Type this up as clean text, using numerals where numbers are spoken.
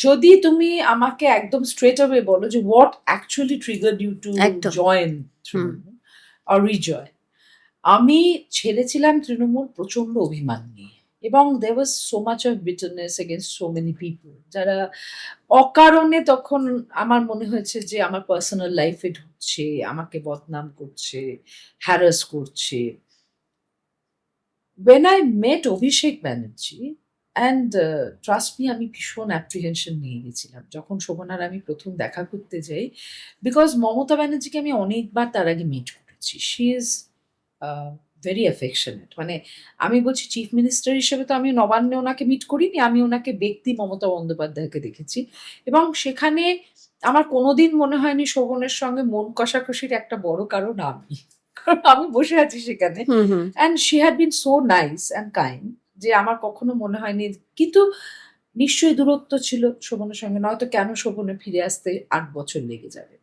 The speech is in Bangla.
যদি তুমি আমাকে একদম স্ট্রেট অ্যাওয়ে বলো যে what actually triggered you to একদম। Join hmm. Trinamool or rejoin, আমি ছেড়েছিলাম তৃণমূল প্রচন্ড অভিমান নিয়ে, এবং there was so much of bitterness against so many people যারা অকারণে তখন আমার মনে হয়েছে যে আমার পার্সোনাল লাইফে ঢুকছে, আমাকে বদনাম করছে, হ্যারাস করছে। When I met Abhishek Banerjee, and trust me, আমি ভীষণ অ্যাপ্রিহেনশন নিয়ে গেছিলাম যখন শোভনার আমি প্রথম দেখা করতে যাই, বিকজ মমতা ব্যানার্জিকে আমি অনেকবার তার আগে মিট করেছি। শি ইজ ভেরি অ্যাফেকশনেট, মানে আমি বলছি চিফ মিনিস্টার হিসেবে তো আমি নবান্নে ওনাকে মিট করিনি, আমি ওনাকে ব্যক্তি মমতা বন্দ্যোপাধ্যায়কে দেখেছি, এবং সেখানে আমার কোনোদিন মনে হয়নি শোভনের সঙ্গে মন কষাকষির একটা বড় কারণ আমি, কারণ আমি বসে আছি সেখানে, hmm hmm. And she had been so nice and kind যে আমার কখনো মনে হয়নি। কিন্তু নিশ্চয়ই দূরত্ব ছিল শোভনের সঙ্গে, নয়তো কেন শোভনে ফিরে আসতে ৮ বছর লেগে যাবে।